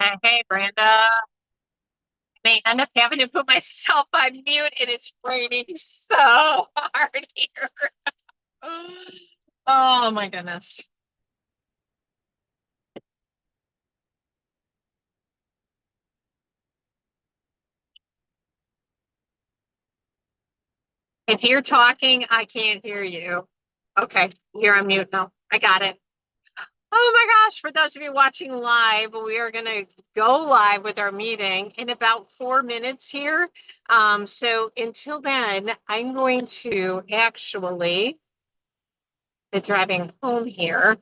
Hey, Brenda. I may end up having to put myself on mute, and it's raining so hard here. Oh my goodness. If you're talking, I can't hear you. Okay, you're on mute now. I got it. Oh my gosh, for those of you watching live, we are going to go live with our meeting in about 4 minutes here. So until then, I'm going to actually be driving home here.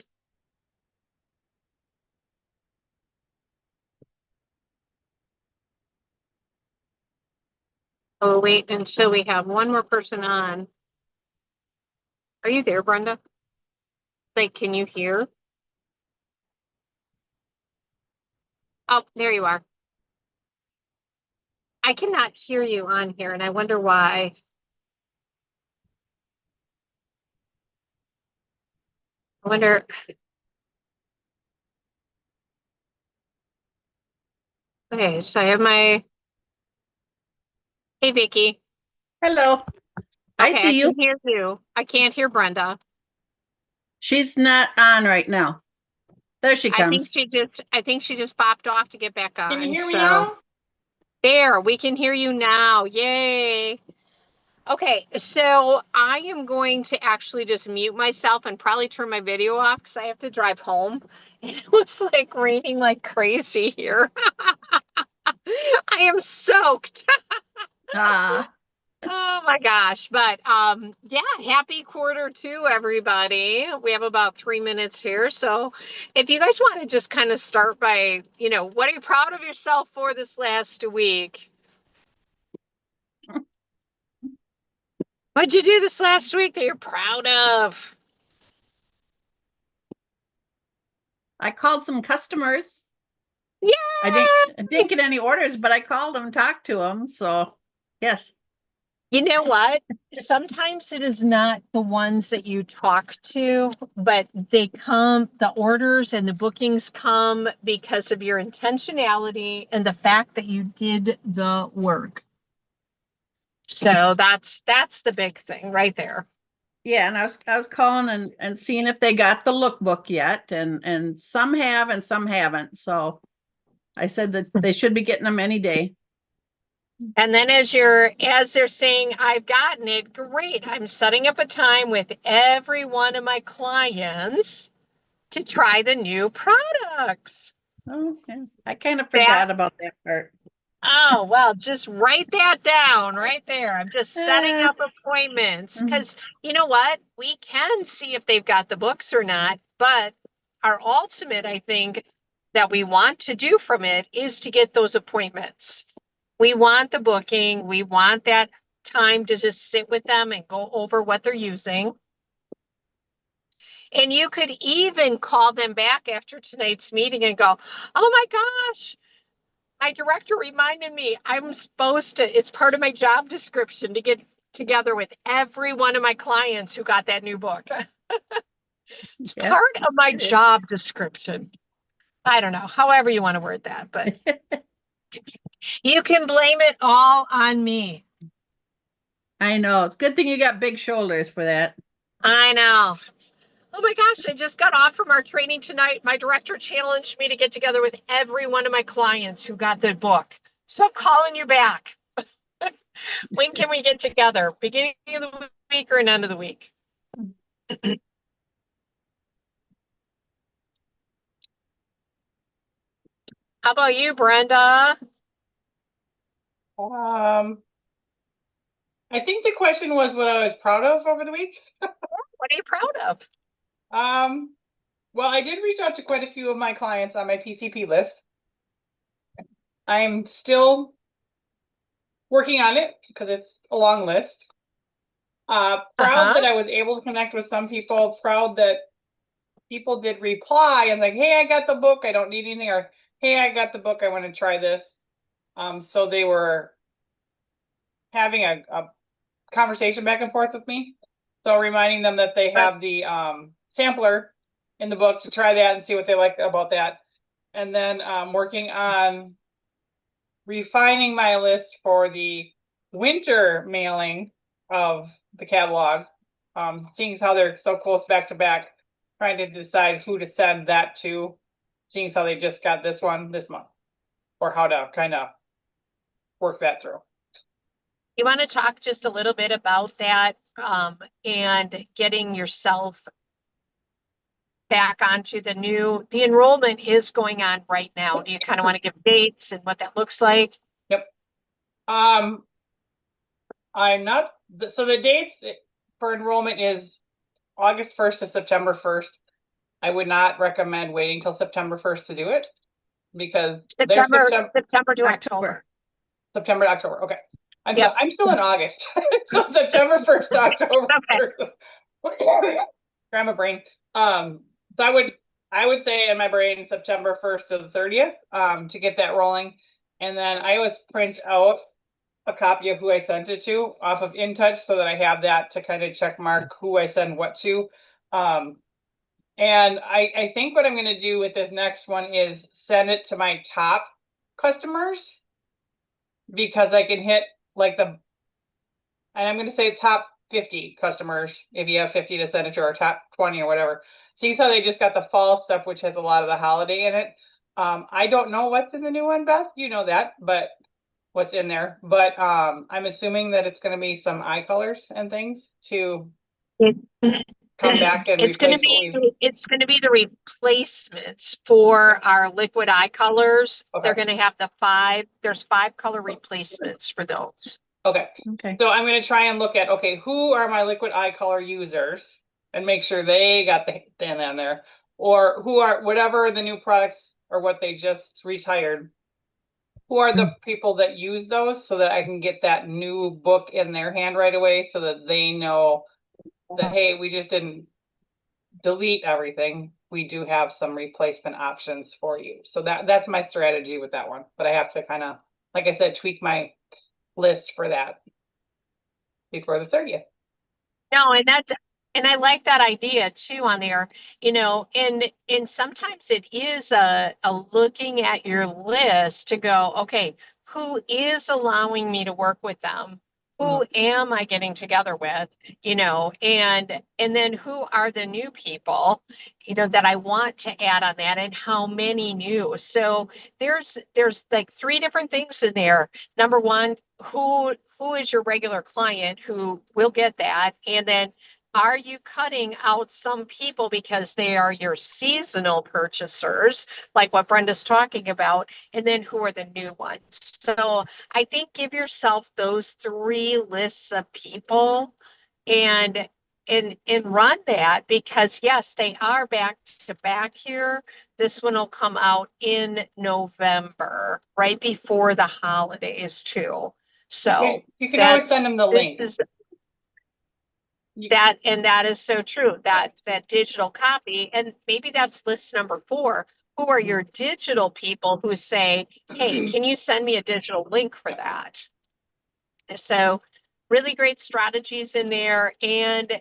Oh, wait until we have one more person on. Are you there, Brenda? Like, can you hear? Oh, there you are. I cannot hear you on here, and I wonder why. I wonder. Okay, so I have my. Hey, Vicky. Hello. I Okay, I see can you. hear you. I can't hear Brenda. She's not on right now. There she comes. I think she just popped off to get back Can you on. hear me So now? there, we can hear you now. Yay. Okay, so I am going to actually just mute myself and probably turn my video off because I have to drive home. And it was like raining like crazy here. I am soaked. Ah, Oh my gosh. But yeah, happy quarter two, everybody. We have about 3 minutes here. So if you guys want to just kind of start by, what are you proud of yourself for this last week? What'd you do this last week that you're proud of? I called some customers. I didn't Yeah. I didn't get any orders, but I called them, talked to them. So, yes. You know what? Sometimes it is not the ones that you talk to, but the orders and the bookings come because of your intentionality and the fact that you did the work. So that's the big thing right there. Yeah, and I was calling and seeing if they got the lookbook yet, and some have and some haven't. So I said that they should be getting them any day. And then as they're saying, I've gotten it, great. I'm setting up a time with every one of my clients to try the new products. Okay. I kind of That forgot about that part. Oh, well, just write that down right there. I'm just setting Eh, up appointments mhm. because you know what? We can see if they've got the books or not, but our ultimate, I think, that we want to do from it is to get those appointments. We want the booking, we want that time to just sit with them and go over what they're using. And you could even call them back after tonight's meeting and go, oh my gosh, my director reminded me it's part of my job description to get together with every one of my clients who got that new book. It's part Yes, of my it is. job description. I don't know, however you want to word that, but you can blame it all on me. I know. It's a good thing you got big shoulders for that. I know. Oh my gosh, I just got off from our training tonight. My director challenged me to get together with every one of my clients who got the book. So I'm calling you back. When can we get together? Beginning of the week or an end of the week? How about you, Brenda? Um, I think the question was what I was proud of over the week. What are you proud of? Um, well, I did reach out to quite a few of my clients on my PCP list. I'm still working on it because it's a long list. Proud Uh-huh. that I was able to connect with some people, proud that people did reply and like, hey, I got the book, I don't need anything, or hey, I got the book, I want to try this. So they were having a conversation back and forth with me. So reminding them that they have the sampler in the book to try that and see what they like about that. And then I'm working on refining my list for the winter mailing of the catalog. Seeing as how they're so close back to back, trying to decide who to send that to, seeing as how they just got this one this month, or how to kind of work that through. You want to talk just a little bit about that, and getting yourself back onto the enrollment is going on right now. Do you kind of want to give dates and what that looks like? I'm not, so the dates for enrollment is August 1st to September 1st. I would not recommend waiting till September 1st to do it because September to October. September to October. Okay. Yep. I'm still in August. So September 1st to October 1st. Grandma brain. So I would say in my brain September 1st to the 30th to get that rolling. And then I always print out a copy of who I sent it to off of InTouch so that I have that to kind of check mark who I send what to. And I think what I'm going to do with this next one is send it to my top customers because I can hit like and I'm going to say top 50 customers if you have 50 to send it to, or top 20 or whatever. See how they just got the fall stuff, which has a lot of the holiday in it. I don't know what's in the new one, Beth. You know that, but what's in there. But I'm assuming that it's going to be some eye colors and things to come back and it's going to be the replacements for our liquid eye colors. Okay. They're going to have there's 5 color replacements for those. Okay. So I'm going to try and look at, okay, who are my liquid eye color users and make sure they got the thing in there, or who are whatever the new products or what they just retired. Who are the people that use those so that I can get that new book in their hand right away so that they know that, hey, we just didn't delete everything. We do have some replacement options for you. So that's my strategy with that one. But I have to kind of, like I said, tweak my list for that before the 30th. No, and I like that idea too on there, and sometimes it is a looking at your list to go, okay, who is allowing me to work with them? Who am I getting together with? And then who are the new people, that I want to add on that, and how many new. So there's like 3 different things in there. Number one, who is your regular client who will get that? And then are you cutting out some people because they are your seasonal purchasers, like what Brenda's talking about? And then who are the new ones? So I think give yourself those 3 lists of people and run that, because yes, they are back to back here. This one will come out in November, right before the holidays too. So you can always send them the link. That is so true, that digital copy. And maybe that's list number 4. Who are your digital people who say, hey, can you send me a digital link for that? So really great strategies in there. And,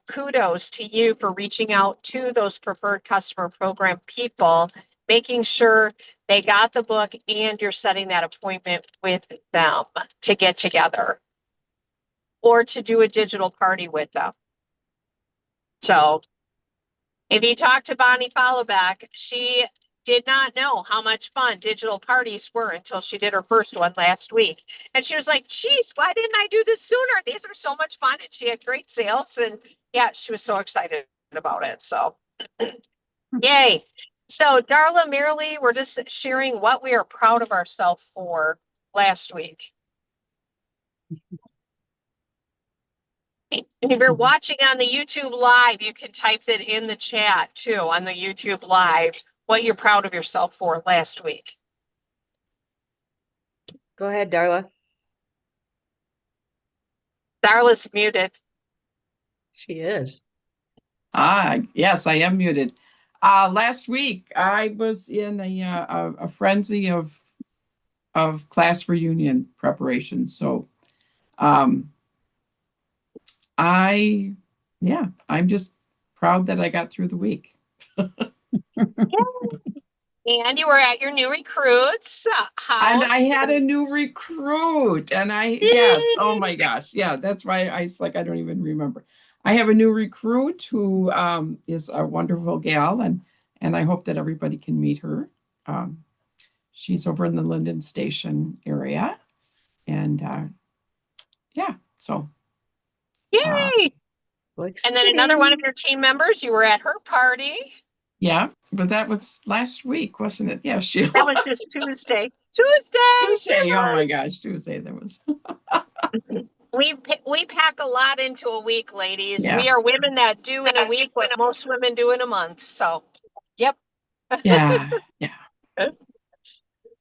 kudos to you for reaching out to those preferred customer program people, making sure they got the book and you're setting that appointment with them to get together or to do a digital party with them. So if you talk to Bonnie Followback, she did not know how much fun digital parties were until she did her first one last week. And she was like, geez, why didn't I do this sooner? These are so much fun. And she had great sales. And yeah, she was so excited about it. So yay. So Darla, Marilee, we're just sharing what we are proud of ourselves for last week. And if you're watching on the YouTube Live, you can type it in the chat too on the YouTube Live, what you're proud of yourself for last week. Go ahead, Darla. Darla's muted. She is. Yes, I am muted. Last week I was in a frenzy of class reunion preparations. So I'm just proud that I got through the week. And you were at your new recruits And house. I had a new recruit and yes, oh my gosh. Yeah, that's why it's like, I don't even remember. I have a new recruit who is a wonderful gal and I hope that everybody can meet her. She's over in the Linden Station area. And yeah, so Yay! Well, And then another one of exciting. your team members, you were at her party. yeah, but that was last week, wasn't it? Yeah, she That was this Tuesday. Tuesday, sure Tuesday. Oh my was. gosh, Tuesday that was. We pack a lot into a week, ladies. Yeah. We are women that do in a week what most women do in a month. So, yep. Yeah, yeah.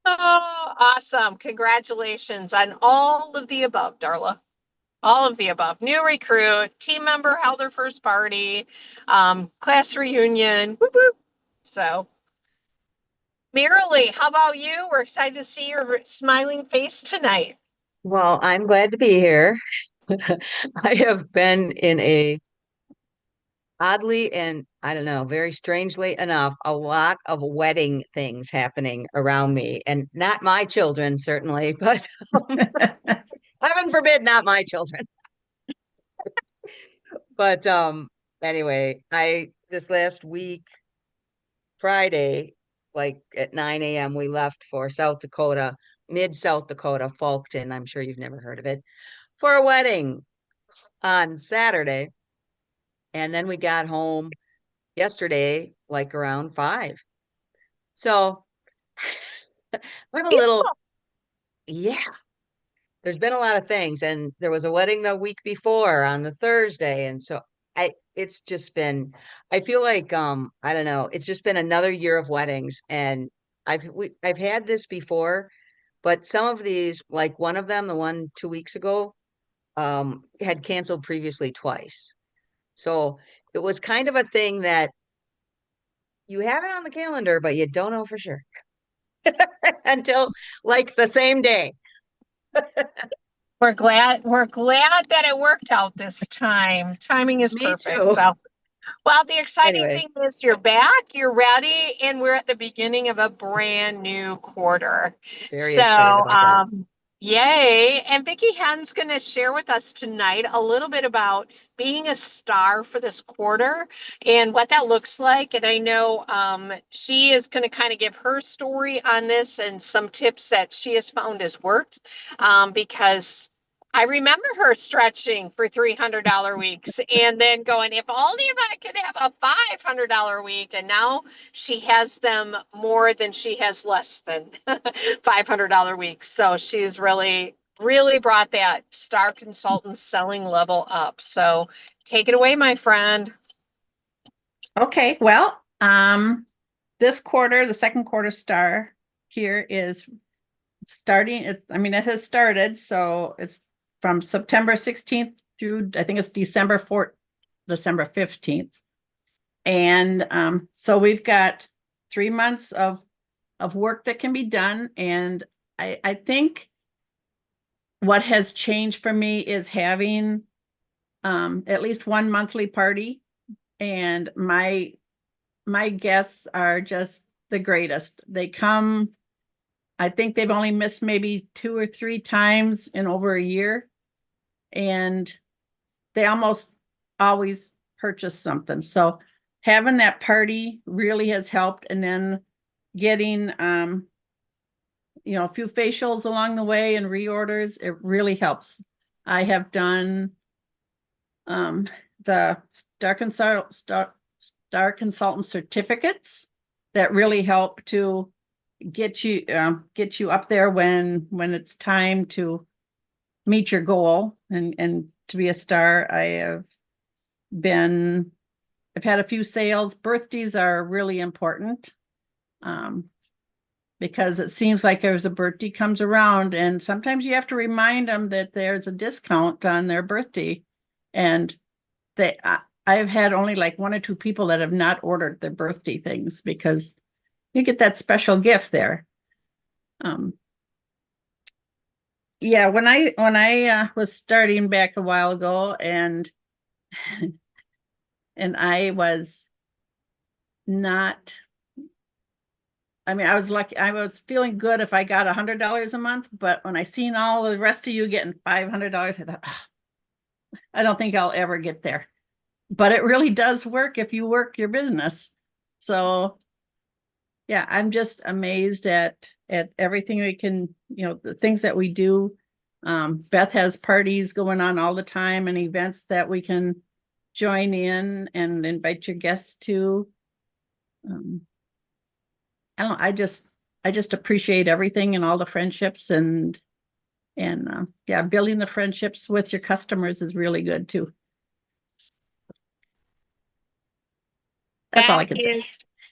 Oh, awesome. Congratulations on all of the above, Darla. All of the above. New recruit, team member held her first party, class reunion. Whoop, whoop. So, Miralee, how about you? We're excited to see your smiling face tonight. Well, I'm glad to be here. I have been in a oddly and I don't know, very strangely enough, a lot of wedding things happening around me, and not my children, certainly, but heaven forbid, not my children. But anyway, I this last week, Friday, like at 9 a.m., we left for South Dakota, mid South Dakota, Fulton. I'm sure you've never heard of it, for a wedding on Saturday. And then we got home yesterday, like around 5. So I'm a little, yeah, there's been a lot of things. And there was a wedding the week before on the Thursday. And so it's just been, I feel like, I don't know, it's just been another year of weddings. And I've had this before, but some of these, like one of them, the one 2 weeks ago, had canceled previously twice. So it was kind of a thing that you have it on the calendar, but you don't know for sure until like the same day. We're glad that it worked out this time. Timing is Me perfect. too. So, well, the exciting Anyway, thing is you're back, you're ready, and we're at the beginning of a brand new quarter. very So, excited about that. yay. And Vicki Hen's going to share with us tonight a little bit about being a star for this quarter and what that looks like. And I know she is going to kind of give her story on this and some tips that she has found has worked because I remember her stretching for $300 weeks and then going, if only if I could have a $500 week. And now she has them more than she has less than $500 weeks. So she's really, really brought that star consultant selling level up. So take it away, my friend. Okay, well, this quarter, the second quarter star here is starting. It has started, so it's from September 16th through, I think it's December 15th. And so we've got 3 months of work that can be done. And I think what has changed for me is having at least one monthly party. And my guests are just the greatest. They come, I think they've only missed maybe 2 or 3 times in over a year. And they almost always purchase something. So having that party really has helped. And then getting, a few facials along the way and reorders, it really helps. I have done the Star Consultant certificates that really help to get you up there when it's time to meet your goal and to be a star. I've had a few sales. Birthdays are really important because it seems like there's a birthday comes around and sometimes you have to remind them that there's a discount on their birthday. And I've had only like 1 or 2 people that have not ordered their birthday things because you get that special gift there. Yeah, when I was starting back a while ago and I was not I mean, I was lucky. I was feeling good if I got $100 a month, but when I seen all the rest of you getting $500, I thought, "Ah, I don't think I'll ever get there." But it really does work if you work your business. So yeah, I'm just amazed at everything we can, the things that we do. Beth has parties going on all the time and events that we can join in and invite your guests to. I don't know, I just appreciate everything and all the friendships and yeah, building the friendships with your customers is really good too. That's all I can say.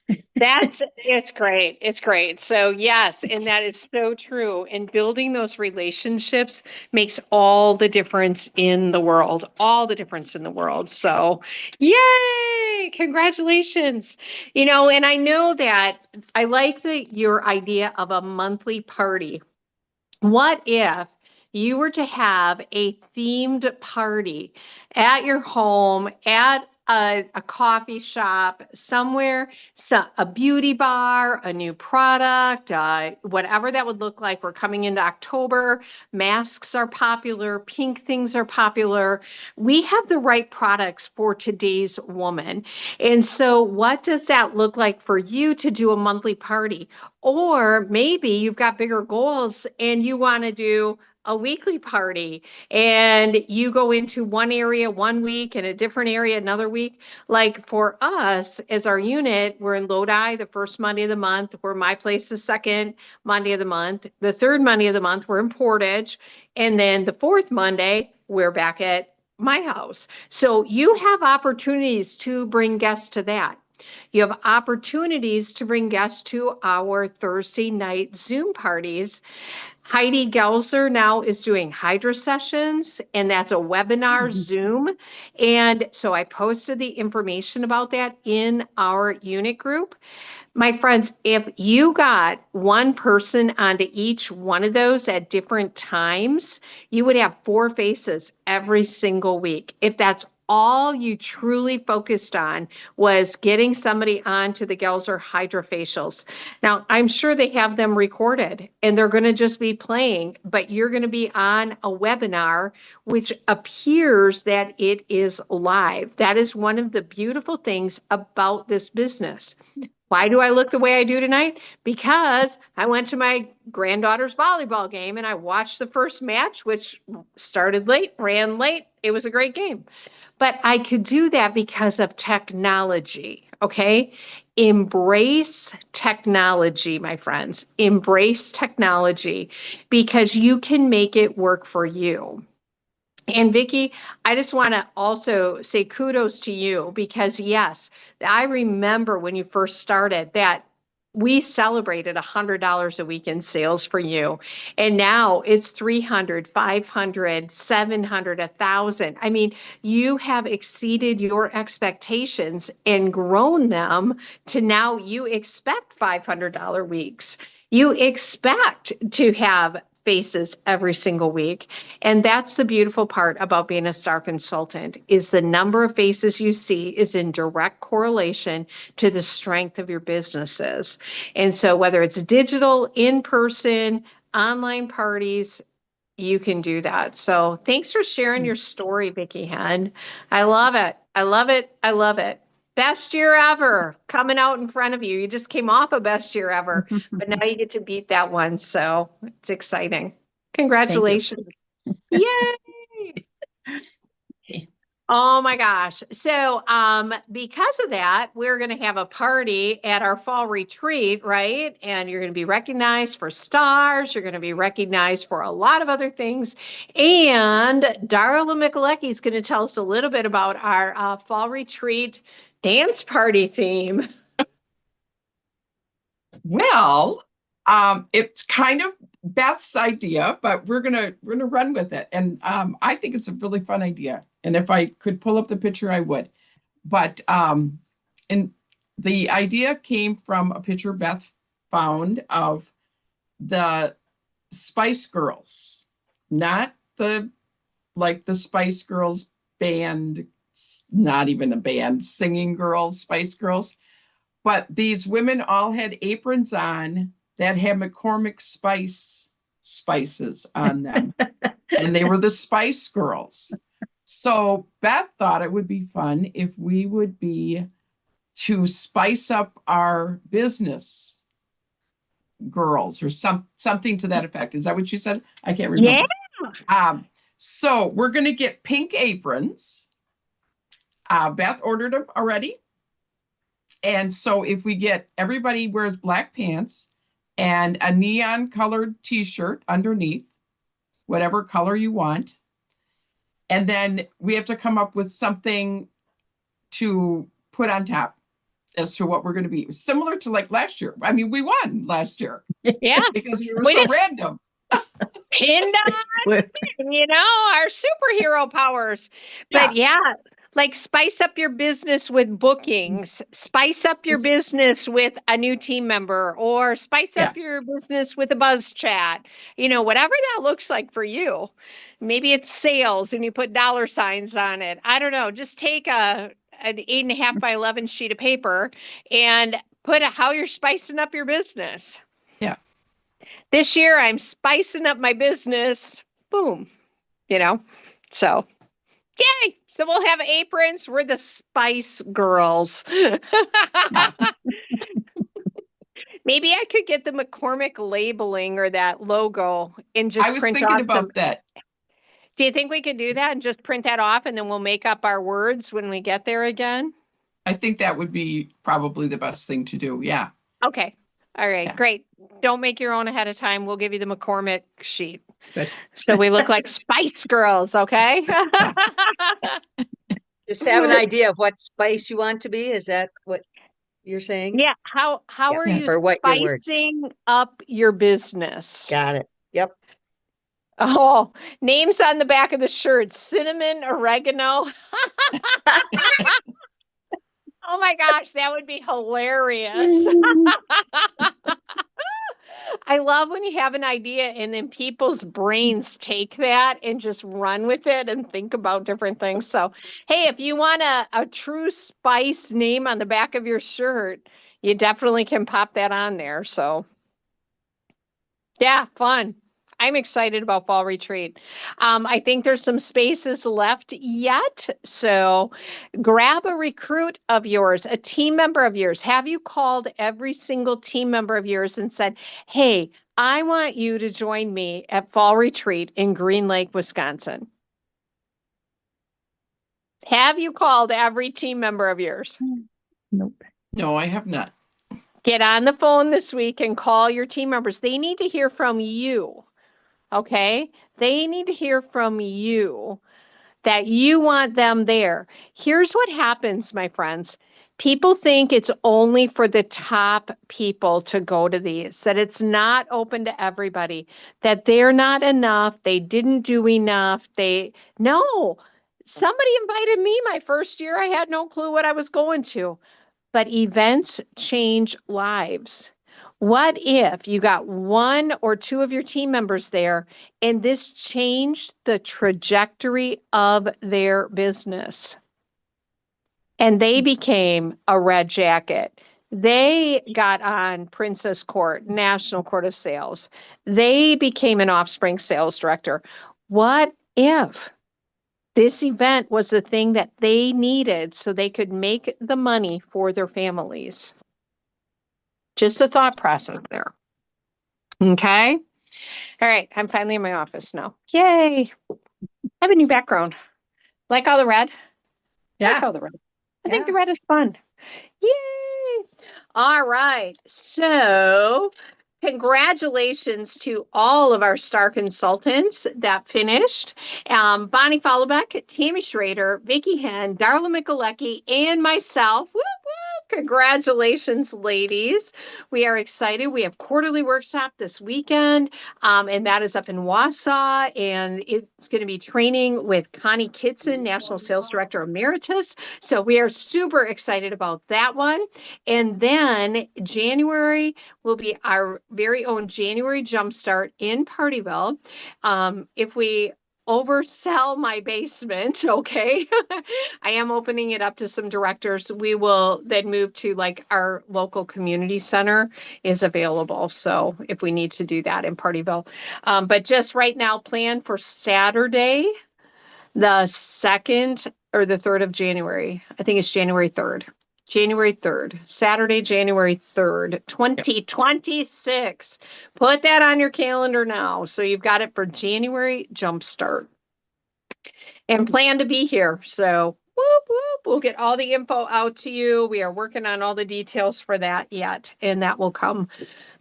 It's great. It's great. So yes, and that is so true. And building those relationships makes all the difference in the world, all the difference in the world. So yay, congratulations. And I know that I like your idea of a monthly party. What if you were to have a themed party at your home, at a coffee shop, somewhere, a beauty bar, a new product, whatever that would look like? We're coming into October. Masks are popular. Pink things are popular. We have the right products for today's woman. And so, what does that look like for you to do a monthly party? Or maybe you've got bigger goals and you want to do a weekly party and you go into one area one week and a different area another week. Like for us as our unit, we're in Lodi the first Monday of the month. We're My Place the second Monday of the month. The third Monday of the month, we're in Portage. And then the fourth Monday, we're back at my house. So you have opportunities to bring guests to that. You have opportunities to bring guests to our Thursday night Zoom parties. Heidi Gelser now is doing Hydra sessions, and that's a webinar Zoom. And so I posted the information about that in our unit group. My friends, if you got one person onto each one of those at different times, you would have 4 faces every single week. If that's all you truly focused on was getting somebody onto the Gelser hydrofacials. Now, I'm sure they have them recorded and they're going to just be playing, but you're going to be on a webinar, which appears that it is live. That is one of the beautiful things about this business. Why do I look the way I do tonight? Because I went to my granddaughter's volleyball game and I watched the first match, which started late, ran late. It was a great game. But I could do that because of technology, okay? Embrace technology, my friends. Embrace technology because you can make it work for you. And Vicki, I just want to also say kudos to you because yes, I remember when you first started that we celebrated $100 a week in sales for you. And now it's 300, 500, 700, 1,000. I mean, you have exceeded your expectations and grown them to now you expect $500 weeks. You expect to have faces every single week. And that's the beautiful part about being a star consultant is the number of faces you see is in direct correlation to the strength of your businesses. And so whether it's digital, in person, online parties, you can do that. So thanks for sharing your story, Vicki Henn. I love it. I love it. I love it. Best year ever coming out in front of you. You just came off a best year ever, but now you get to beat that one. So it's exciting. Congratulations. Yay. Oh my gosh. So because of that, we're going to have a party at our fall retreat, right? And you're going to be recognized for stars. You're going to be recognized for a lot of other things. And Darla Michalecki is going to tell us a little bit about our fall retreat dance party theme. Well, it's kind of Beth's idea, but we're gonna run with it. And I think it's a really fun idea. And if I could pull up the picture, I would. But and the idea came from a picture Beth found of the Spice Girls, not the Spice Girls band, not even a band, singing girls, Spice Girls, but these women all had aprons on that had McCormick spices on them. And they were the Spice Girls. So Beth thought it would be fun if we would be to spice up our business girls or something to that effect. Is that what you said? I can't remember. So we're going to get pink aprons. Beth ordered them already. And so if we get, everybody wears black pants and a neon colored t-shirt underneath, whatever color you want. And then we have to come up with something to put on top as to what we're going to be. Similar to like last year. I mean, we won last year Yeah. because we were We so just- random. Pinned on, our superhero powers. But yeah, like spice up your business with bookings, spice up your business with a new team member, or spice up your business with a buzz chat, whatever that looks like for you. Maybe it's sales and you put dollar signs on it. I don't know. Just take an 8.5 by 11 sheet of paper and put how you're spicing up your business. Yeah. This year I'm spicing up my business. Boom. So yay. So we'll have aprons. We're the Spice Girls. Maybe I could get the McCormick labeling or that logo and just I was print thinking off about that. Do you think we could do that and just print that off and then we'll make up our words when we get there again? I think that would be probably the best thing to do. Yeah. Okay. All right. Yeah. Great. Don't make your own ahead of time. We'll give you the McCormick sheet. Good. So we look like Spice Girls. Okay. Just have an idea of what spice you want to be. Is that what you're saying? Yeah. How Yeah, are you or what your word. spicing up your business? Got it. Yep. Oh, names on the back of the shirt: cinnamon, oregano. Oh my gosh, that would be hilarious. I love when you have an idea and then people's brains take that and just run with it and think about different things. So, hey, if you want a true spice name on the back of your shirt, you definitely can pop that on there. So, yeah, fun. I'm excited about fall retreat. I think there's some spaces left yet. So grab a recruit of yours, a team member of yours. Have you called every single team member of yours and said, hey, I want you to join me at fall retreat in Green Lake, Wisconsin? Have you called every team member of yours? Nope. No, I have not. Get on the phone this week and call your team members. They need to hear from you. Okay, they need to hear from you that you want them there. Here's what happens, my friends. People think it's only for the top people to go to these, that it's not open to everybody, that they're not enough, they didn't do enough. No, somebody invited me my first year. I had no clue what I was going to, but events change lives. What if you got one or two of your team members there and this changed the trajectory of their business? And they became a red jacket. They got on Princess Court, National Court of Sales. They became an Offspring sales director. What if this event was the thing that they needed so they could make the money for their families? Just a thought process there. Okay. All right. I'm finally in my office now. Yay. I have a new background. Like all the red? Yeah. Like all the red. I think the red is fun. Yay. All right. So congratulations to all of our star consultants that finished. Bonnie Followbeck, Tammy Schrader, Vicki Henn, Darla Michalecki, and myself. Whoop, whoop. Congratulations, ladies. We are excited. We have quarterly workshop this weekend, and that is up in Wausau, and it's going to be training with Connie Kitson, National Sales Director Emeritus. So we are super excited about that one. And then January will be our very own January Jumpstart in Partyville. If we oversell my basement. Okay. I am opening it up to some directors. We will then move to like our local community center is available. So if we need to do that in Partyville, but just right now, plan for Saturday, the 2nd or the 3rd of January. I think it's January 3rd. January 3rd, Saturday, January 3rd, 2026. Put that on your calendar now. So you've got it for January Jumpstart. And plan to be here. So whoop, whoop, we'll get all the info out to you. We are working on all the details for that yet. And that will come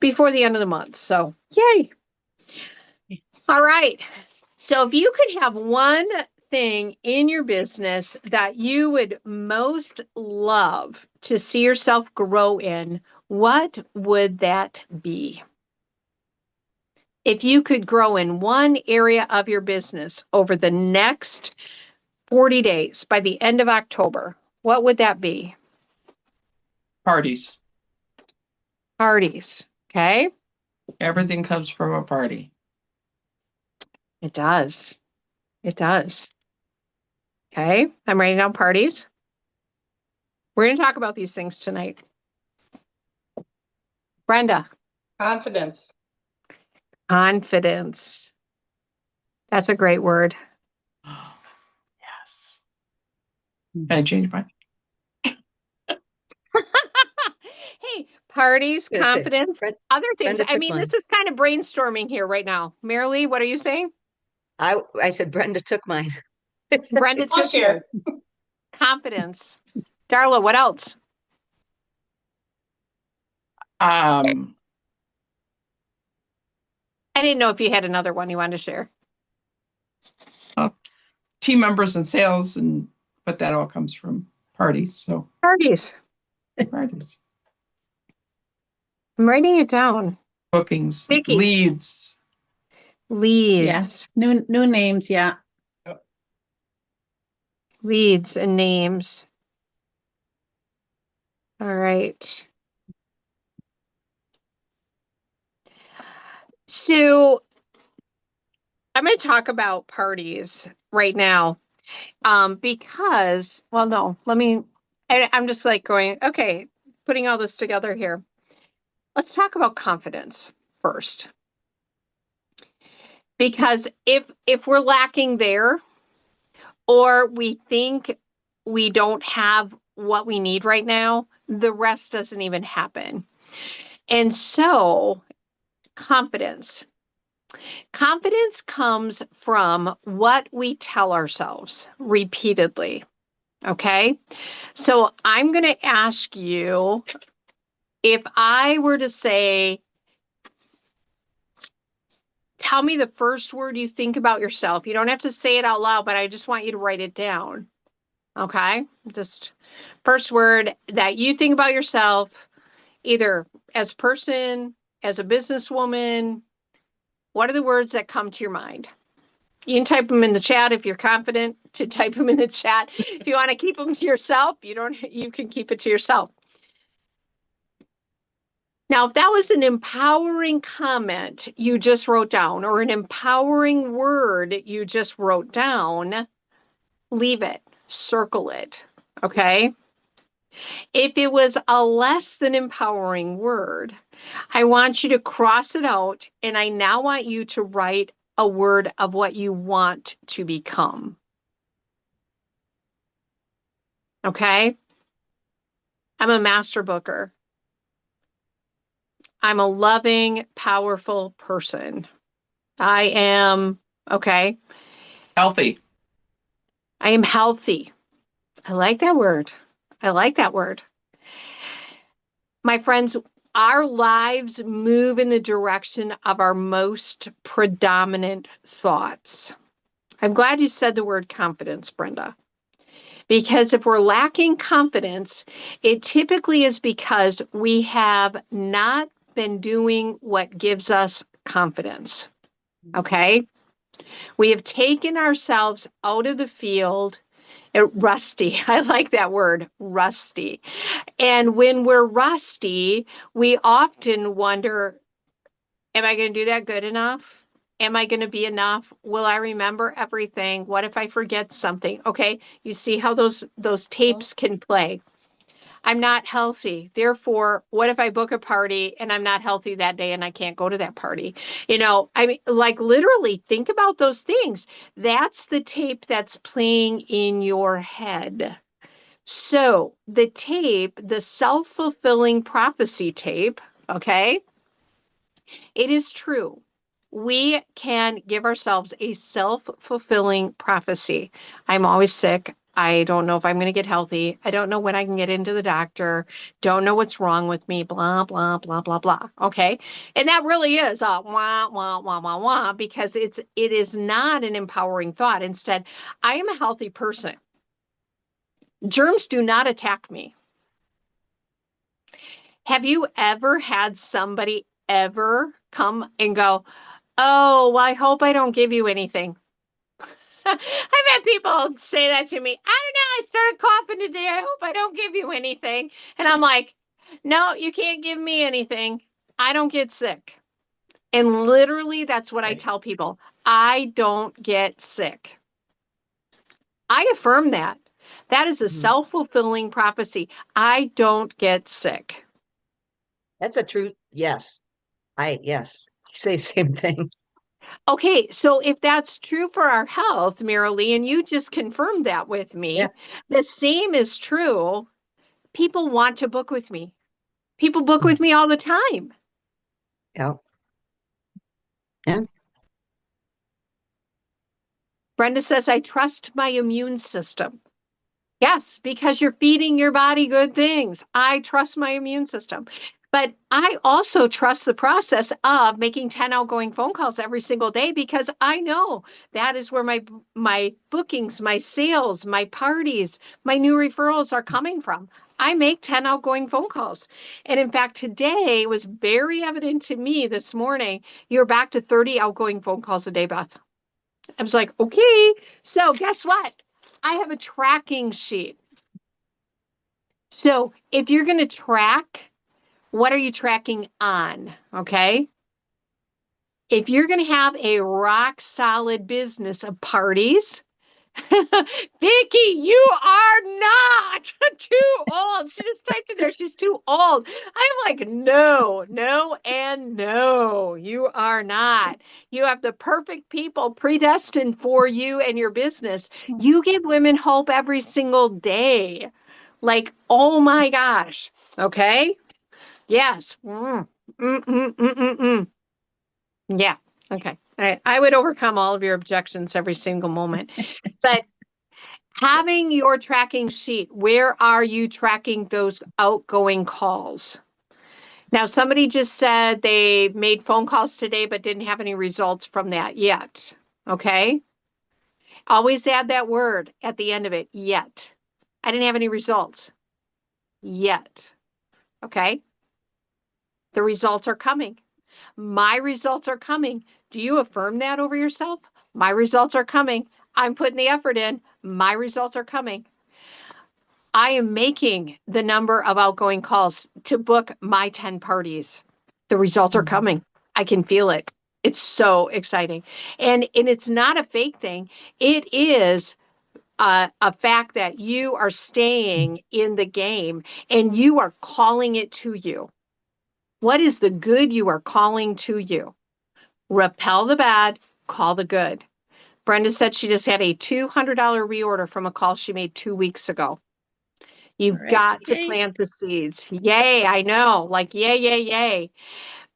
before the end of the month. So yay. All right. So if you could have one thing in your business that you would most love to see yourself grow in, what would that be? If you could grow in one area of your business over the next 40 days by the end of October, what would that be? Parties. Parties. Okay. Everything comes from a party. It does. It does. Okay. I'm writing down parties. We're going to talk about these things tonight. Brenda. Confidence. Confidence. That's a great word. Yes. Can I change mine? Hey, parties, Gonna say, confidence, Bren- other things. Brenda I took mean, mine. this is kind of brainstorming here right now. Marilee, what are you saying? I said Brenda took mine. Brenda I'll took share. yours. Confidence. Darla, what else? Um, I didn't know if you had another one you wanted to share. team members and sales, but that all comes from parties. So Parties. parties, I'm writing it down. bookings, Vicky. leads. Leads. Yes, new names, yeah. Leads and names. All right. So I'm going to talk about parties right now. Because, well, no, I'm just like going, okay, putting all this together here. Let's talk about confidence first. Because if we're lacking there, or we think we don't have what we need right now, the rest doesn't even happen. And so confidence. Confidence comes from what we tell ourselves repeatedly. Okay. So I'm going to ask you, if I were to say, tell me the first word you think about yourself. You don't have to say it out loud, but I just want you to write it down. Okay. Just first word that you think about yourself, either as a person, as a businesswoman. What are the words that come to your mind? You can type them in the chat if you're confident to type them in the chat. If you want to keep them to yourself, you can keep it to yourself. Now, if that was an empowering comment you just wrote down, or an empowering word you just wrote down, leave it, circle it, okay? If it was a less than empowering word, I want you to cross it out, and I now want you to write a word of what you want to become. Okay? I'm a master booker. I'm a loving, powerful person. I am, okay. Healthy. I am healthy. I like that word. I like that word. My friends, our lives move in the direction of our most predominant thoughts. I'm glad you said the word confidence, Brenda. Because if we're lacking confidence, it typically is because we have not been doing what gives us confidence. Okay? We have taken ourselves out of the field. Rusty. I like that word, rusty. And when we're rusty, we often wonder, am I going to do that good enough? Am I going to be enough? Will I remember everything? What if I forget something? Okay. You see how those tapes can play. I'm not healthy. Therefore, what if I book a party and I'm not healthy that day and I can't go to that party? I mean, like literally think about those things. That's the tape that's playing in your head. So the tape, the self-fulfilling prophecy tape, okay, it is true. We can give ourselves a self-fulfilling prophecy. I'm always sick. I don't know if I'm going to get healthy. I don't know when I can get into the doctor. Don't know what's wrong with me. Blah, blah, blah, blah, blah. Okay. And that really is a wah, wah, wah, wah, wah, because it is not an empowering thought. Instead, I am a healthy person. Germs do not attack me. Have you ever had somebody ever come and go, oh, well, I hope I don't give you anything? I've had people say that to me. I don't know. I started coughing today. I hope I don't give you anything. And I'm like, no, you can't give me anything. I don't get sick. And literally, that's what I tell people. I don't get sick. I affirm that. That is a self-fulfilling prophecy. I don't get sick. That's a true, yes. Yes, I say the same thing. Okay, so if that's true for our health, Marilee, and you just confirmed that with me, Yeah. the same is true. People want to book with me. People book with me all the time. Yeah. Brenda says, I trust my immune system. Yes, because you're feeding your body good things. I trust my immune system. But I also trust the process of making 10 outgoing phone calls every single day because I know that is where my bookings, my sales, my parties, my new referrals are coming from. I make 10 outgoing phone calls. And in fact, today was very evident to me this morning. You're back to 30 outgoing phone calls a day, Beth. I was like, okay, so guess what? I have a tracking sheet. So if you're going to track, what are you tracking on? Okay. If you're going to have a rock solid business of parties, Vicki, you are not too old. She just typed in there, she's too old. I'm like, no, no, and no, you are not. You have the perfect people predestined for you and your business. You give women hope every single day. Like, oh my gosh. Okay. Yes. Yeah. Okay. I would overcome all of your objections every single moment. But having your tracking sheet, where are you tracking those outgoing calls? Now, somebody just said they made phone calls today, but didn't have any results from that yet. Okay. Always add that word at the end of it, yet. I didn't have any results yet. Okay. The results are coming. My results are coming. Do you affirm that over yourself? My results are coming. I'm putting the effort in. My results are coming. I am making the number of outgoing calls to book my 10 parties. The results are coming. I can feel it. It's so exciting. And it's not a fake thing. It is a fact that you are staying in the game and you are calling it to you. What is the good you are calling to you? Repel the bad, call the good. Brenda said she just had a $200 reorder from a call she made 2 weeks ago. You've got to plant the seeds. Yay, I know. Like yay, yay, yay.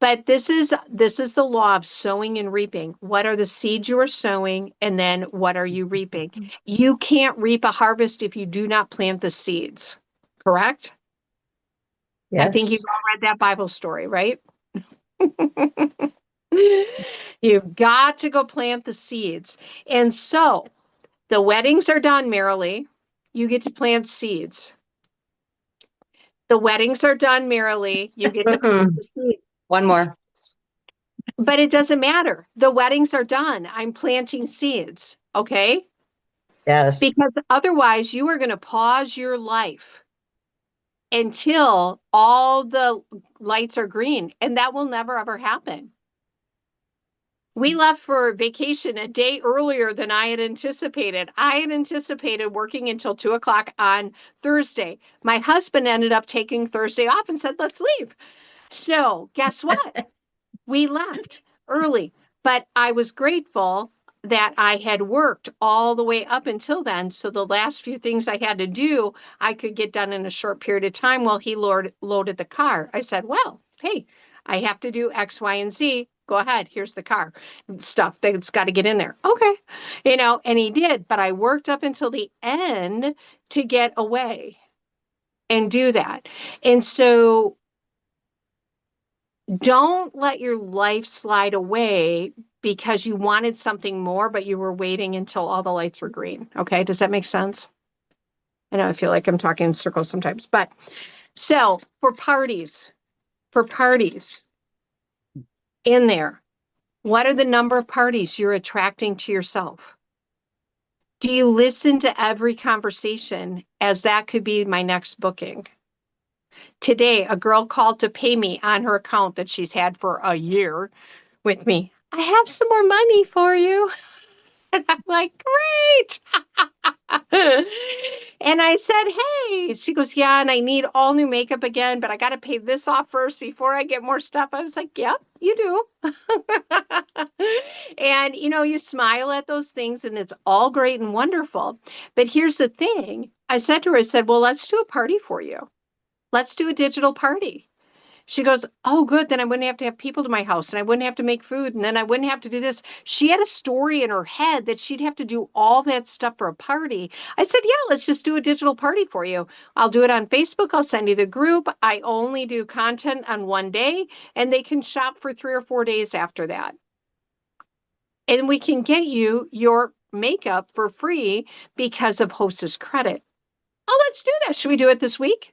But this is the law of sowing and reaping. What are the seeds you are sowing and then what are you reaping? You can't reap a harvest if you do not plant the seeds. Correct? Yes. I think you've all read that Bible story, right? You've got to go plant the seeds. And so the weddings are done, Marilee. You get to plant seeds. The weddings are done, Marilee. You get to plant the seeds. One more. But it doesn't matter. The weddings are done. I'm planting seeds. Okay. Yes. Because otherwise you are going to pause your life until all the lights are green. And that will never, ever happen. We left for vacation a day earlier than I had anticipated. I had anticipated working until 2 o'clock on Thursday. My husband ended up taking Thursday off and said, let's leave. So guess what? We left early, but I was grateful that I had worked all the way up until then. So the last few things I had to do, I could get done in a short period of time while he loaded the car. I said, well, hey, I have to do X, Y, and Z. Go ahead. Here's the car stuff that's got to get in there. Okay. And he did, but I worked up until the end to get away and do that. And so don't let your life slide away because you wanted something more, but you were waiting until all the lights were green. Okay. Does that make sense? I know I feel like I'm talking in circles sometimes, but so for parties in there, what are the number of parties you're attracting to yourself? Do you listen to every conversation as that could be my next booking? Today, a girl called to pay me on her account that she's had for a year with me. I have some more money for you. And I'm like, great. And I said, hey, she goes, yeah, and I need all new makeup again, but I got to pay this off first before I get more stuff. I was like, yep, you do. And, you smile at those things and it's all great and wonderful. But here's the thing. I said to her, I said, well, let's do a party for you. Let's do a digital party. She goes, oh, good. Then I wouldn't have to have people to my house and I wouldn't have to make food. And then I wouldn't have to do this. She had a story in her head that she'd have to do all that stuff for a party. I said, yeah, let's just do a digital party for you. I'll do it on Facebook. I'll send you the group. I only do content on one day and they can shop for 3 or 4 days after that. And we can get you your makeup for free because of Hostess credit. Oh, let's do that. Should we do it this week?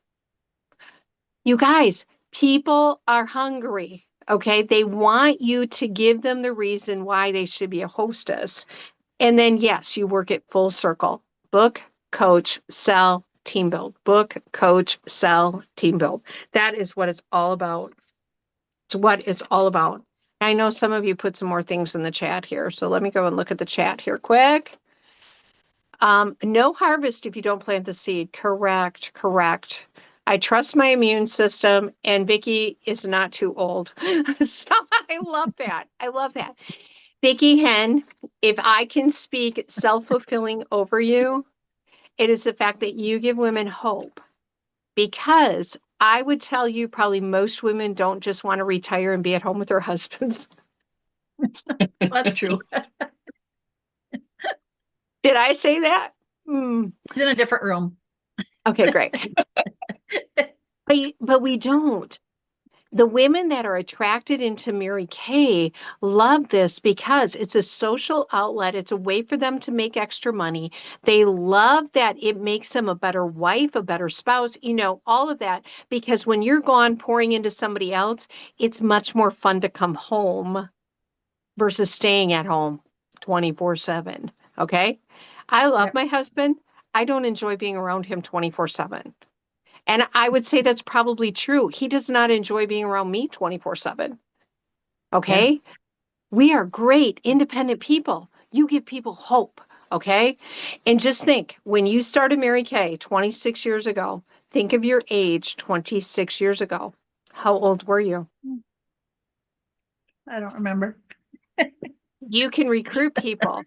You guys, people are hungry. Okay. They want you to give them the reason why they should be a hostess. And then, yes, you work it full circle. Book, coach, sell, team build. Book, coach, sell, team build. That is what it's all about. It's what it's all about. I know some of you put some more things in the chat here. So let me go and look at the chat here quick. No harvest if you don't plant the seed. Correct. I trust my immune system, and Vicki is not too old. So I love that. Vicki Hen, if I can speak self-fulfilling over you, it is the fact that you give women hope. Because I would tell you probably most women don't just want to retire and be at home with their husbands. That's true. Did I say that? He's in a different room. Okay, great. But we don't. The women that are attracted into Mary Kay love this because it's a social outlet. It's a way for them to make extra money. They love that it makes them a better wife, a better spouse, all of that. Because when you're gone pouring into somebody else, it's much more fun to come home versus staying at home 24/7. Okay. I love my husband. I don't enjoy being around him 24/7. And I would say that's probably true. He does not enjoy being around me 24/7. Okay. Yeah. We are great independent people. You give people hope. Okay. And just think when you started Mary Kay 26 years ago, think of your age 26 years ago. How old were you? I don't remember. You can recruit people.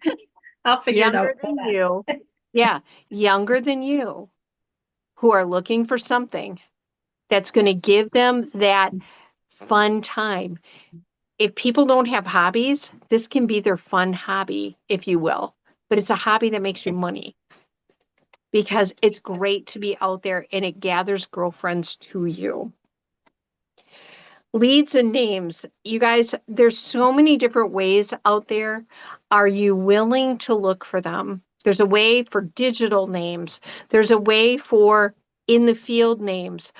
I'll figure it out. Younger than you. Yeah. Younger than you who are looking for something that's going to give them that fun time. If people don't have hobbies, this can be their fun hobby, if you will, but it's a hobby that makes you money because it's great to be out there and it gathers girlfriends to you. Leads and names. You guys, there's so many different ways out there. Are you willing to look for them? There's a way for digital names. There's a way for in the field names.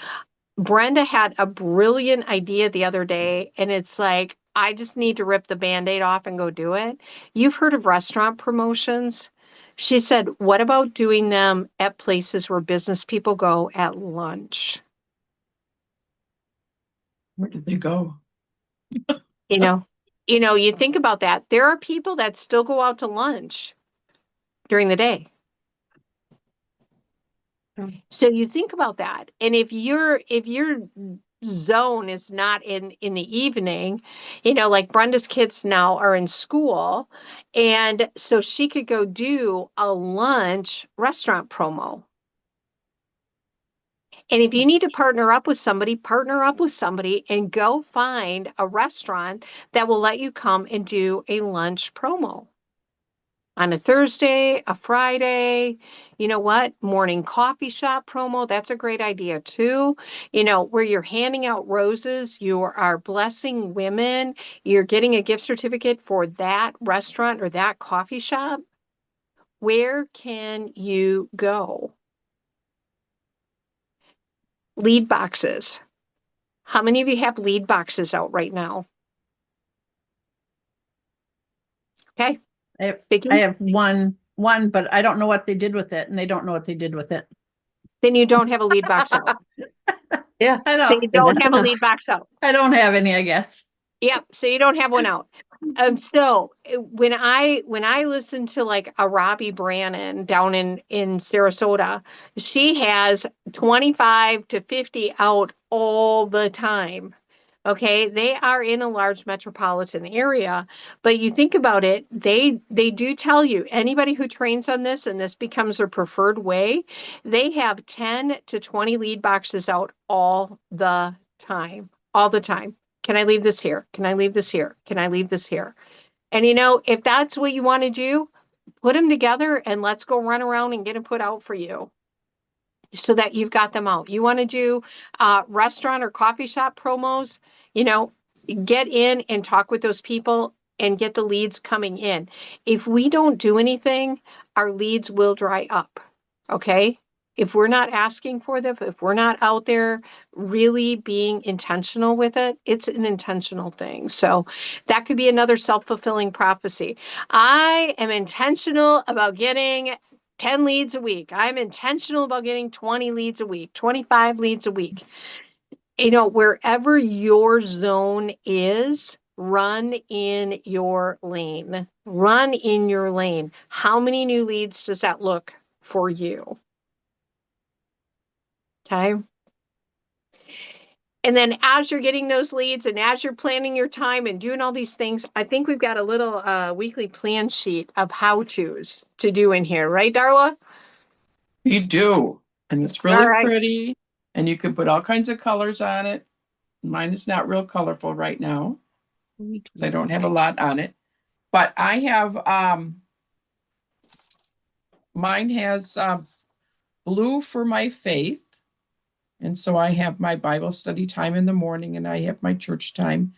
Brenda had a brilliant idea the other day, and it's like, I just need to rip the Band-Aid off and go do it. You've heard of restaurant promotions? She said, what about doing them at places where business people go at lunch? Where did they go? you know, you think about that. There are people that still go out to lunch during the day. So you think about that. And if your zone is not in the evening, you know, like Brenda's kids now are in school, and so she could go do a lunch restaurant promo. And if you need to partner up with somebody and go find a restaurant that will let you come and do a lunch promo on a Thursday, a Friday. You know what? Morning coffee shop promo. That's a great idea too. You know, where you're handing out roses, you are blessing women, you're getting a gift certificate for that restaurant or that coffee shop. Where can you go? Lead boxes. How many of you have lead boxes out right now? Okay. Vicki? I have one, but I don't know what they did with it, and they don't know what they did with it. Then you don't have a lead box out. Yeah. I So know. you don't that's have a enough. lead box out. I don't have any, I guess. Yep. So you don't have one out. When I listen to like a Robbie Brannon down in Sarasota, she has 25 to 50 out all the time. Okay, they are in a large metropolitan area, but you think about it, they do tell you anybody who trains on this and this becomes their preferred way, they have 10 to 20 lead boxes out all the time. All the time. Can I leave this here? Can I leave this here? Can I leave this here? And you know, if that's what you want to do, put them together and let's go run around and get them put out for you so that you've got them out. You want to do restaurant or coffee shop promos, you know, get in and talk with those people and get the leads coming in. If we don't do anything, our leads will dry up. Okay. If we're not asking for them, if we're not out there really being intentional with it, it's an intentional thing. So that could be another self-fulfilling prophecy. I am intentional about getting 10 leads a week. I'm intentional about getting 20 leads a week, 25 leads a week. You know, wherever your zone is, run in your lane. Run in your lane. How many new leads does that look for you? Okay. And then as you're getting those leads and as you're planning your time and doing all these things, I think we've got a little weekly plan sheet of how-tos to do in here, right, Darla? You do. And it's All really right. pretty. And you can put all kinds of colors on it. Mine is not real colorful right now because I don't have a lot on it. But I have mine has blue for my faith. And so I have my Bible study time in the morning and I have my church time.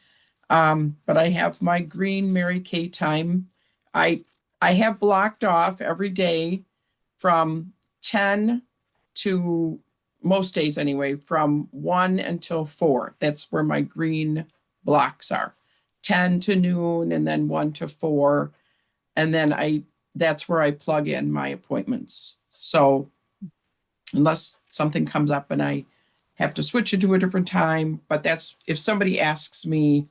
But I have my green Mary Kay time. I have blocked off every day from 10 to most days anyway, from 1 until 4. That's where my green blocks are. 10 to noon and then 1 to 4. And then that's where I plug in my appointments. So unless something comes up and I have to switch it to a different time, but that's if somebody asks me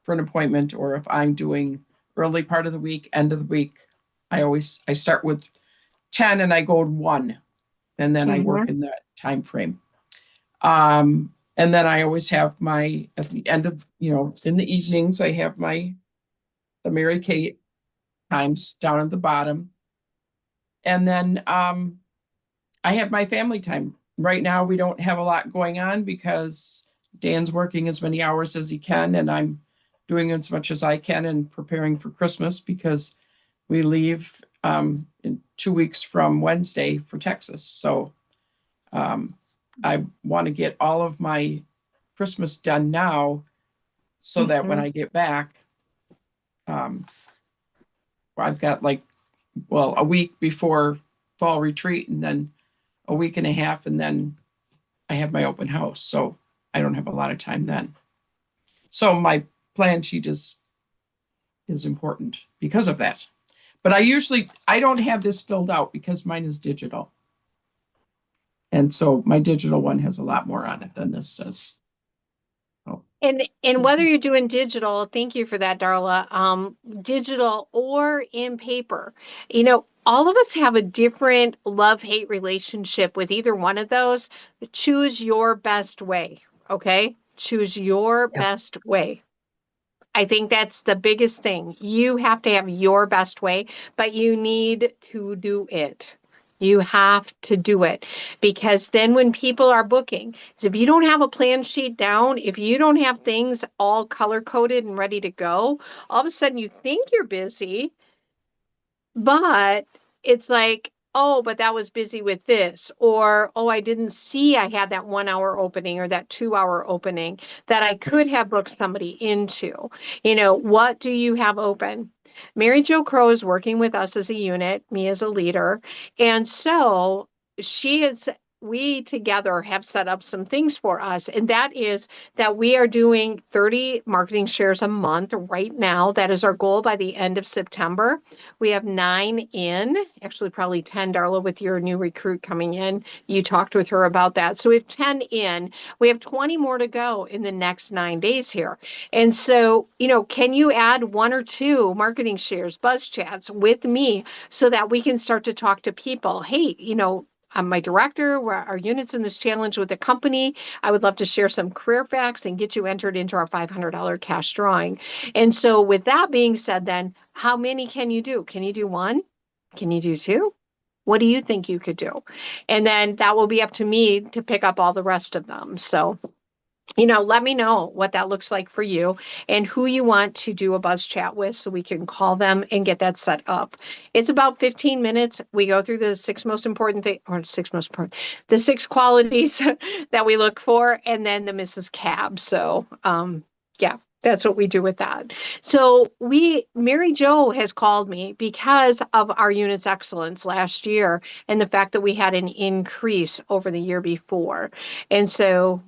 for an appointment or if I'm doing early part of the week, end of the week, I start with 10 and I go to 1 and then I work in that time frame. And then I always have at the end of, in the evenings, I have the Mary Kay times down at the bottom. And then I have my family time. Right now, we don't have a lot going on because Dan's working as many hours as he can, and I'm doing as much as I can and preparing for Christmas because we leave in 2 weeks from Wednesday for Texas. So I want to get all of my Christmas done now so that when I get back, I've got a week before fall retreat and then a week and a half, and then I have my open house. So I don't have a lot of time then. So my plan sheet is important because of that. But I don't have this filled out because mine is digital. And so my digital one has a lot more on it than this does. Oh, And whether you're doing digital, thank you for that, Darla, digital or in paper, all of us have a different love-hate relationship with either one of those. Choose your best way, okay? Choose your Yep. best way. I think that's the biggest thing. You have to have your best way, but you need to do it. You have to do it because then when people are booking, if you don't have a plan sheet down, if you don't have things all color coded and ready to go, all of a sudden you think you're busy, but it's like, oh, but that was busy with this, or oh, I didn't see I had that 1 hour opening or that 2 hour opening that I could have booked somebody into. What do you have open? Mary Jo Crow is working with us as a unit, me as a leader. And so we together have set up some things for us. And that is that we are doing 30 marketing shares a month right now. That is our goal by the end of September. We have 9 in, actually probably 10, Darla, with your new recruit coming in. You talked with her about that. So we have 10 in. We have 20 more to go in the next 9 days here. And so, can you add 1 or 2 marketing shares, buzz chats with me so that we can start to talk to people? Hey, I'm my director. Our unit's in this challenge with the company. I would love to share some career facts and get you entered into our $500 cash drawing. And so with that being said, then how many can you do? Can you do 1? Can you do 2? What do you think you could do? And then that will be up to me to pick up all the rest of them. So let me know what that looks like for you and who you want to do a buzz chat with so we can call them and get that set up. It's about 15 minutes. We go through the 6 most important things, or 6 most important, the 6 qualities that we look for, and then the Mrs. Cab. So, yeah. That's what we do with that. So Mary Jo has called me because of our unit's excellence last year and the fact that we had an increase over the year before. And so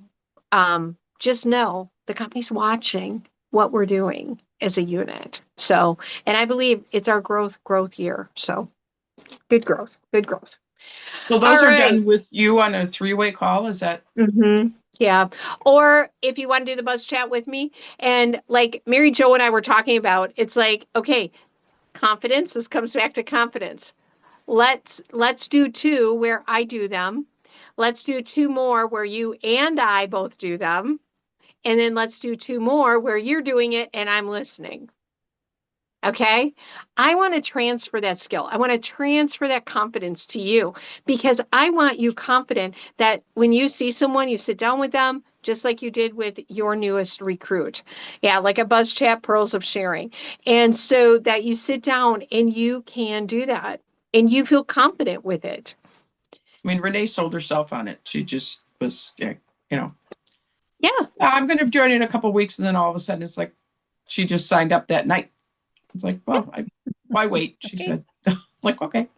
just know the company's watching what we're doing as a unit. So, and I believe it's our growth year. So good growth. Well, those All are right. done with you on a 3-way call, is that? Yeah. Or if you want to do the buzz chat with me, and like Mary Jo and I were talking about, it's like, okay, confidence. This comes back to confidence. Let's do 2 where I do them. Let's do 2 more where you and I both do them. And then let's do 2 more where you're doing it and I'm listening. Okay. I want to transfer that skill. I want to transfer that confidence to you because I want you confident that when you see someone, you sit down with them, just like you did with your newest recruit. Yeah. Like a buzz chat, pearls of sharing. And so that you sit down and you can do that and you feel confident with it. I mean, Renee sold herself on it. She just was, Yeah. I'm going to join in a couple of weeks. And then all of a sudden it's like, she just signed up that night. It's like, well, why wait? She said, like, okay.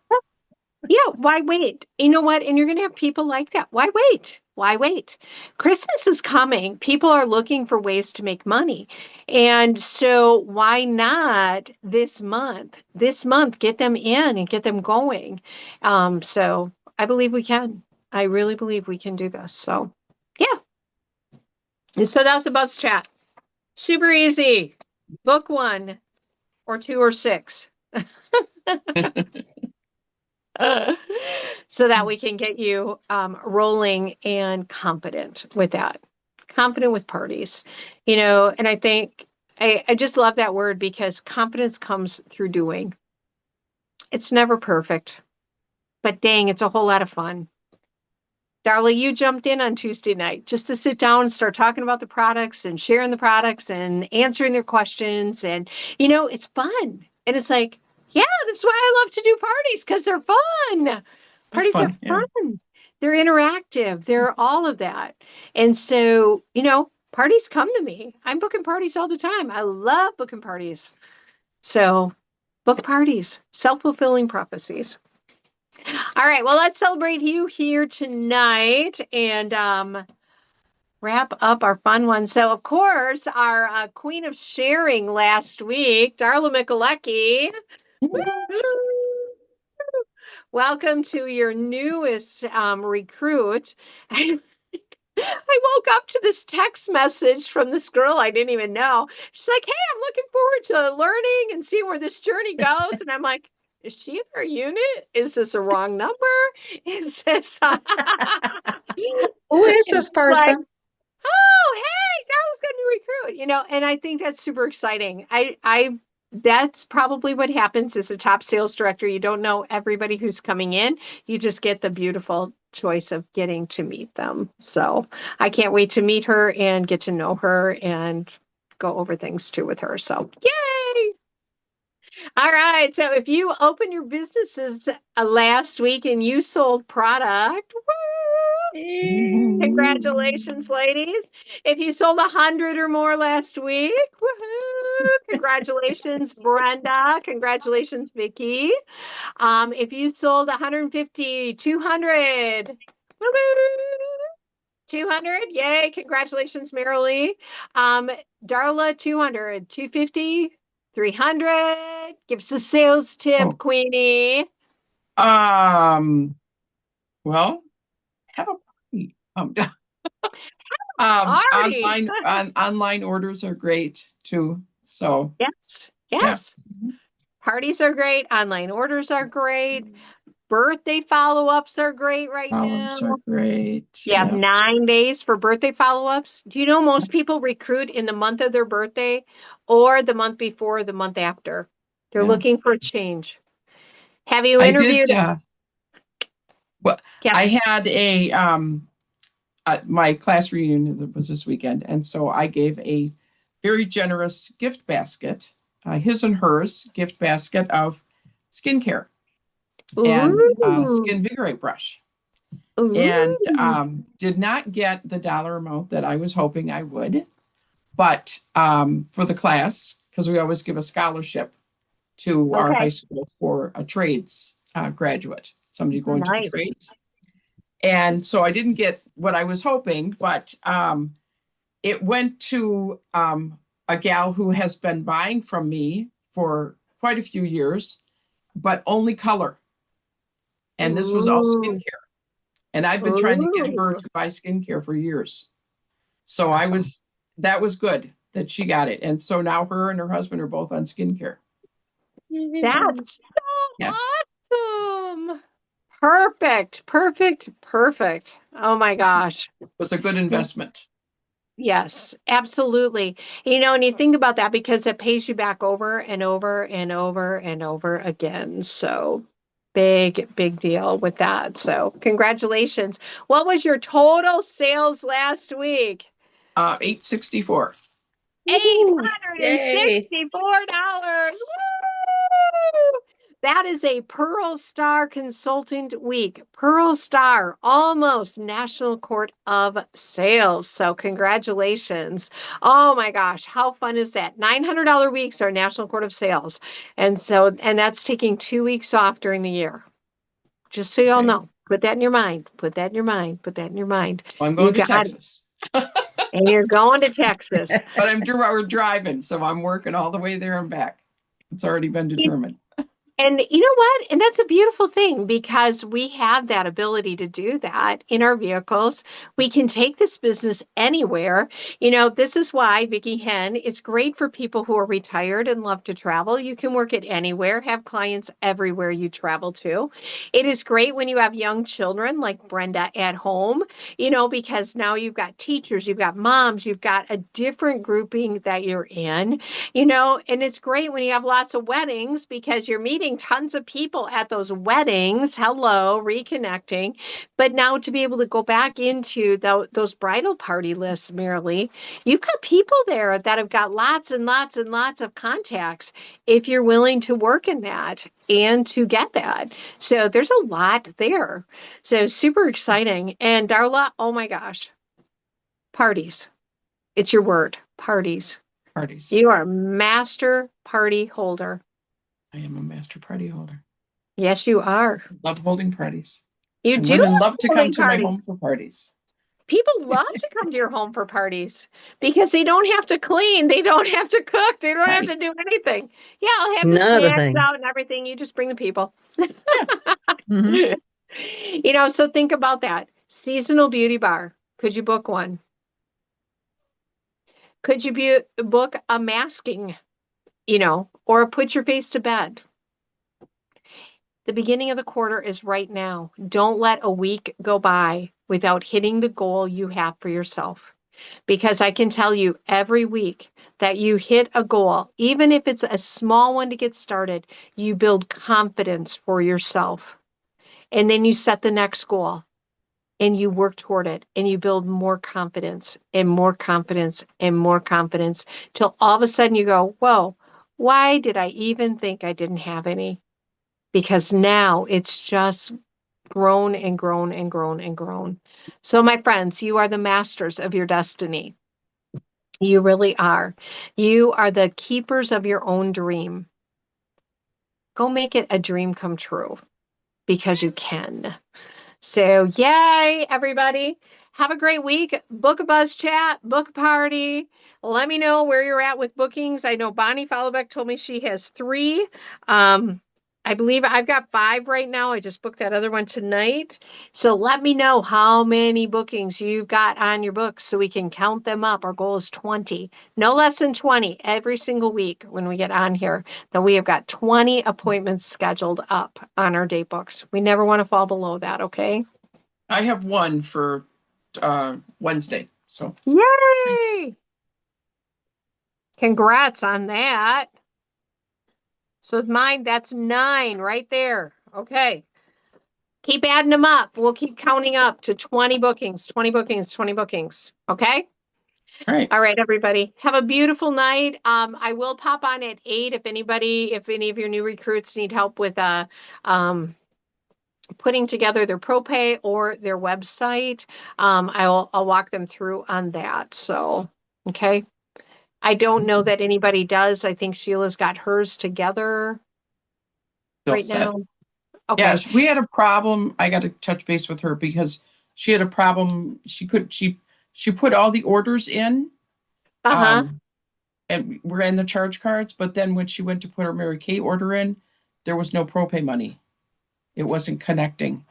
Yeah, why wait? You know what? And you're going to have people like that. Why wait? Why wait? Christmas is coming. People are looking for ways to make money. And so why not this month? This month, get them in and get them going. So I believe we can. I really believe we can do this. So yeah. And so that's a buzz chat. Super easy. Book 1 or 2 or 6. So that we can get you rolling and confident with that, confident with parties, and I think I just love that word because confidence comes through doing. It's never perfect, but dang, it's a whole lot of fun. Darla, you jumped in on Tuesday night just to sit down and start talking about the products and sharing the products and answering their questions. And, it's fun. And it's like, yeah, that's why I love to do parties because they're fun. Parties are fun. They're interactive. They're all of that. And so, parties come to me. I'm booking parties all the time. I love booking parties. So book parties, self-fulfilling prophecies. All right. Well, let's celebrate you here tonight and wrap up our fun one. So, of course, our queen of sharing last week, Darla Michalecki. Welcome to your newest recruit. I woke up to this text message from this girl I didn't even know. She's like, "Hey, I'm looking forward to learning and seeing where this journey goes." And I'm like, "Is she in our unit? Is this a wrong number? Is this?" Who is And this she's like, person? "Oh, hey, Darla's got a new recruit," and I think that's super exciting. That's probably what happens as a top sales director. You don't know everybody who's coming in. You just get the beautiful choice of getting to meet them. So I can't wait to meet her and get to know her and go over things too with her. So yay! All right. So if you opened your businesses last week and you sold product, woo! Congratulations, ladies. If you sold 100 or more last week, woohoo! Congratulations, Brenda. Congratulations, Vicky. If you sold 150, 200, 200, yay, congratulations, Marilee. Darla, 200, 250, 300. Give us a sales tip, Oh. Queenie. Well, have a party. Party. Online orders are great too. So Yes, yes. Parties are great. Online orders are great. Birthday follow-ups are great right follow-ups now. are great. You have 9 days for birthday follow-ups. Do you know most people recruit in the month of their birthday or the month before or the month after? They're Yeah. looking for a change. Have you I did. interviewed? I had my class reunion was this weekend, and so I gave a very generous gift basket, his and hers gift basket of skincare and Skin Vigorate brush. And did not get the dollar amount that I was hoping I would, but for the class, because we always give a scholarship to our high school for a trades graduate, somebody going to the trades. And so I didn't get what I was hoping, but it went to a gal who has been buying from me for quite a few years, but only color. And this was all skincare. And I've been trying to get her to buy skincare for years. So that was good that she got it. And so now her and her husband are both on skincare. That's so awesome. Perfect, perfect, perfect. Oh my gosh. It was a good investment. Yes, absolutely. And you think about that because it pays you back over and over and over and over again. So big, big deal with that. So congratulations. What was your total sales last week? $864. $864. Woo! That is a Pearl Star Consultant Week. Pearl Star, almost National Court of Sales. So congratulations. Oh my gosh, how fun is that? $900 weeks are National Court of Sales. And that's taking 2 weeks off during the year. Just so y'all know. Put that in your mind. Put that in your mind. Put that in your mind. Well, I'm going to Texas. And you're going to Texas. But we're driving, so I'm working all the way there and back. It's already been determined. And you know what? And that's a beautiful thing because we have that ability to do that in our vehicles. We can take this business anywhere. This is why Vicki Hen is great for people who are retired and love to travel. You can work it anywhere, have clients everywhere you travel to. It is great when you have young children like Brenda at home, because now you've got teachers, you've got moms, you've got a different grouping that you're in, and it's great when you have lots of weddings because you're meeting tons of people at those weddings. Hello, reconnecting. But now to be able to go back into those bridal party lists, Marilee, you've got people there that have got lots and lots and lots of contacts if you're willing to work in that and to get that. So there's a lot there. So super exciting. And Darla, oh my gosh, parties. It's your word, parties. Parties. You are a master party holder. I am a master party holder. Yes, you are. Love holding parties. You and do women love to come holding to my parties. home for parties. People love to come to your home for parties because they don't have to clean, they don't have to cook, they don't have to do anything. Yeah, I'll have the None of the snacks things. out and everything. You just bring the people. Mhm. So think about that. Seasonal beauty bar. Could you book one? Could you book a masking, or put your face to bed? The beginning of the quarter is right now. Don't let a week go by without hitting the goal you have for yourself. Because I can tell you every week that you hit a goal, even if it's a small one to get started, you build confidence for yourself. And then you set the next goal and you work toward it and you build more confidence and more confidence and more confidence till all of a sudden you go, whoa, why did I even think I didn't have any? Because now it's just grown and grown and grown and grown. So, my friends, you are the masters of your destiny. You really are. You are the keepers of your own dream. Go make it a dream come true because you can. So, yay, everybody. Have a great week. Book a buzz chat, book a party. Let me know where you're at with bookings. I know Bonnie Followbeck told me she has 3. I believe I've got 5 right now. I just booked that other one tonight. So let me know how many bookings you've got on your books so we can count them up. Our goal is 20, no less than 20 every single week when we get on here. That we have got 20 appointments scheduled up on our date books. We never want to fall below that, okay? I have one for Wednesday. So Yay! Congrats on that. So with mine, that's 9 right there. Okay. Keep adding them up. We'll keep counting up to 20 bookings, 20 bookings, 20 bookings. Okay. all right. All right, everybody. Have a beautiful night. I will pop on at 8 if any of your new recruits need help with putting together their ProPay or their website. I'll walk them through on that. So, okay. I don't know that anybody does. I think Sheila's got hers together Still right set. now. Okay. Yeah, we had a problem. I got to touch base with her because she had a problem. She put all the orders in, Uh-huh. and we're in the charge cards. But then when she went to put her Mary Kay order in, there was no ProPay money. It wasn't connecting.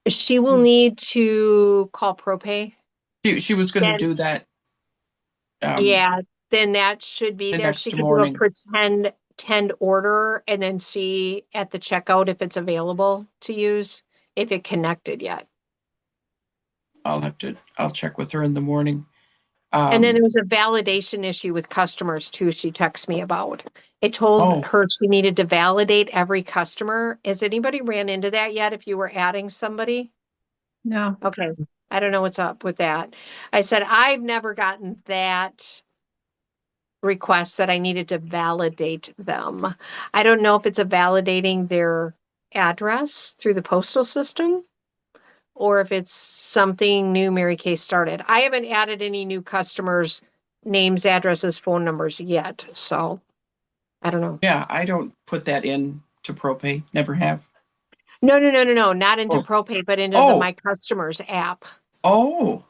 She will need to call ProPay. She was going to Then- do that. Yeah, then that should be the there. next She could morning. do a pretend order and then see at the checkout if it's available to use, if it connected yet. I'll check with her in the morning. And then there was a validation issue with customers too. She texted me about. It told her she needed to validate every customer. Has anybody ran into that yet? If you were adding somebody? No. Okay. I don't know what's up with that. I said, I've never gotten that request that I needed to validate them. I don't know if it's a validating their address through the postal system or if it's something new Mary Kay started. I haven't added any new customers' names, addresses, phone numbers yet. So I don't know. Yeah, I don't put that in to ProPay. Never have. No. Not into Oh. ProPay, but into the My Customers app. Oh.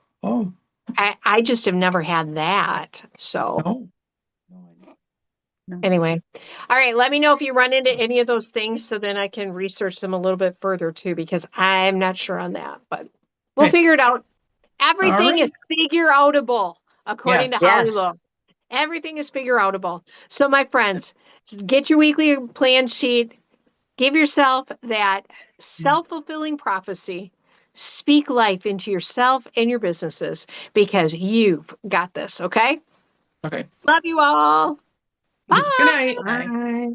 I just have never had that. So No. anyway, all right. Let me know if you run into any of those things so then I can research them a little bit further too, because I'm not sure on that, but we'll Okay. figure it out. Everything right. is figure outable according Yes. to how you Yes. look. Everything is figure outable. So my friends, get your weekly plan sheet. Give yourself that self-fulfilling prophecy. Speak life into yourself and your businesses because you've got this. Okay. Okay. Love you all. Bye. Good night. Bye.